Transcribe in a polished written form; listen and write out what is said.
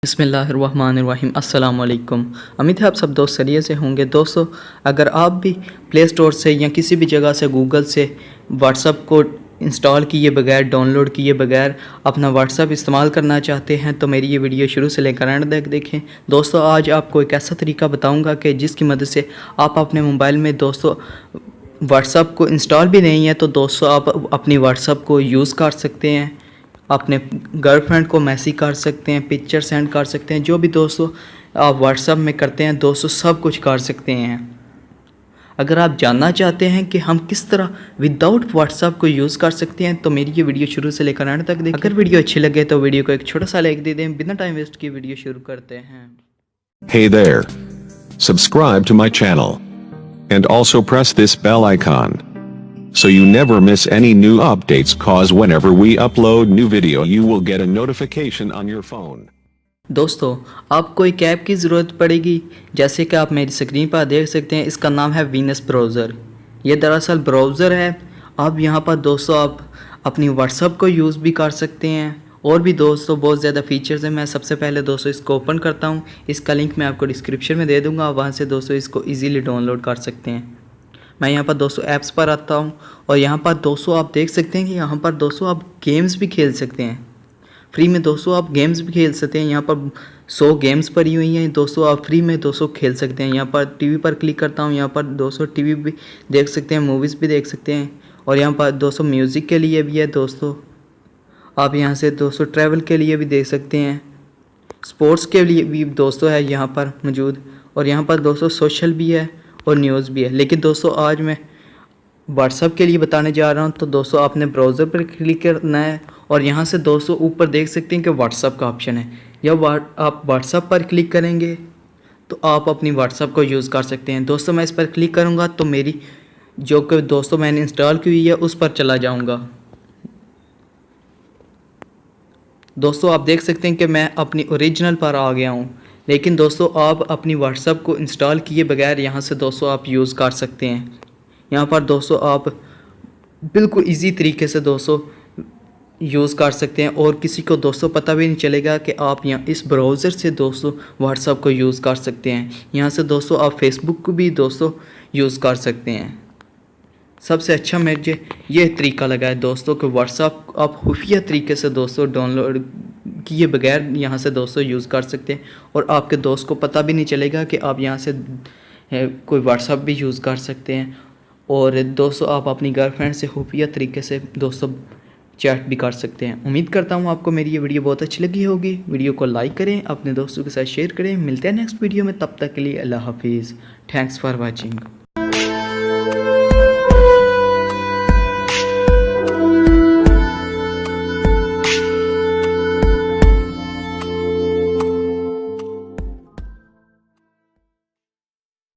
बिस्मिल्लाहिर्रहमानिर्रहीम अस्सलाम वालेकुम। उम्मीद है आप सब दोस्त सरिये से होंगे। दोस्तों, अगर आप भी प्ले स्टोर से या किसी भी जगह से गूगल से व्हाट्सअप को इंस्टॉल किए बगैर, डाउनलोड किए बगैर अपना व्हाट्सअप इस्तेमाल करना चाहते हैं तो मेरी ये वीडियो शुरू से लेकर एंड तक देखें। दोस्तों, आज आपको एक ऐसा तरीका बताऊँगा कि जिसकी मदद से आप अपने मोबाइल में दोस्तों व्हाट्सअप को इंस्टॉल भी नहीं है तो दोस्तों आप अपनी व्हाट्सअप को यूज़ कर सकते हैं, अपने गर्लफ्रेंड को मैसेज कर सकते हैं, पिक्चर सेंड कर सकते हैं, जो भी दोस्तों आप व्हाट्सएप में करते हैं दोस्तों सब कुछ कर सकते हैं। अगर आप जानना चाहते हैं कि हम किस तरह विदाउट व्हाट्सएप को यूज़ कर सकते हैं तो मेरी ये वीडियो शुरू से लेकर एंड तक देखें। अगर वीडियो अच्छी लगे तो वीडियो को एक छोटा सा लाइक दे दें। बिना टाइम वेस्ट किए वीडियो शुरू करते हैं। Hey there. Subscribe to my channel. And also press this bell icon. So you never miss any new updates, cause whenever we upload new video you will get a notification on your phone. दोस्तों, आपको एक app की ज़रूरत पड़ेगी, जैसे कि आप मेरी स्क्रीन पर देख सकते हैं। इसका नाम है वीनस ब्राउज़र। ये दरअसल ब्राउज़र है। आप यहाँ पर दोस्तों आप अपनी व्हाट्सएप को यूज़ भी कर सकते हैं और भी दोस्तों बहुत ज़्यादा फीचर्स हैं। मैं सबसे पहले दोस्तों इसको ओपन करता हूँ। इसका लिंक मैं आपको डिस्क्रिप्शन में दे दूँगा, वहाँ से दोस्तों इसको ईज़िली डाउनलोड कर सकते हैं। मैं यहाँ पर दोस्तों ऐप्स पर आता हूँ और यहाँ पर दोस्तों आप देख सकते हैं कि यहाँ पर दोस्तों आप गेम्स भी खेल सकते हैं। फ्री में दोस्तों आप गेम्स भी खेल सकते हैं। यहाँ पर 100 गेम्स पड़ी हुई हैं दोस्तों, आप फ्री में दोस्तों खेल सकते हैं। यहाँ पर टीवी पर क्लिक करता हूँ, यहाँ पर दोस्तों टीवी भी देख सकते हैं, मूवीज़ भी देख सकते हैं। और यहाँ पर दोस्तों म्यूज़िक के लिए भी है दोस्तों। आप यहाँ से दोस्तों ट्रैवल के लिए भी देख सकते हैं, स्पोर्ट्स के लिए भी दोस्तों है यहाँ पर मौजूद। और यहाँ पर दोस्तों सोशल भी है और न्यूज़ भी है। लेकिन दोस्तों आज मैं व्हाट्सएप के लिए बताने जा रहा हूँ। तो दोस्तों आपने ब्राउज़र पर क्लिक करना है और यहाँ से दोस्तों ऊपर देख सकते हैं कि व्हाट्सएप का ऑप्शन है। या आप व्हाट्सएप पर क्लिक करेंगे तो आप अपनी व्हाट्सएप को यूज़ कर सकते हैं। दोस्तों मैं इस पर क्लिक करूँगा तो मेरी जो कि दोस्तों मैंने इंस्टॉल की हुई है उस पर चला जाऊँगा। दोस्तों आप देख सकते हैं कि मैं अपनी ओरिजिनल पर आ गया हूँ। लेकिन दोस्तों आप अपनी व्हाट्सएप को इंस्टॉल किए बगैर यहाँ से दोस्तों आप यूज़ कर सकते हैं। यहाँ पर दोस्तों आप बिल्कुल इजी तरीके से दोस्तों यूज़ कर सकते हैं और किसी को दोस्तों पता भी नहीं चलेगा कि आप यहाँ इस ब्राउज़र से दोस्तों व्हाट्सएप को यूज़ कर सकते हैं। यहाँ से दोस्तों आप फेसबुक को भी दोस्तों यूज़ कर सकते हैं। सबसे अच्छा मुझे ये तरीका लगा है दोस्तों कि व्हाट्सएप आप खुफिया तरीके से दोस्तों डाउनलोड किए बगैर यहाँ से दोस्तों यूज़ कर सकते हैं और आपके दोस्त को पता भी नहीं चलेगा कि आप यहाँ से कोई व्हाट्सएप भी यूज़ कर सकते हैं। और दोस्तों आप अपनी गर्लफ्रेंड से खुफिया तरीके से दोस्तों चैट भी कर सकते हैं। उम्मीद करता हूँ आपको मेरी ये वीडियो बहुत अच्छी लगी होगी। वीडियो को लाइक करें, अपने दोस्तों के साथ शेयर करें। मिलते हैं नेक्स्ट वीडियो में, तब तक के लिए अल्लाह हाफिज़। Thanks for watching.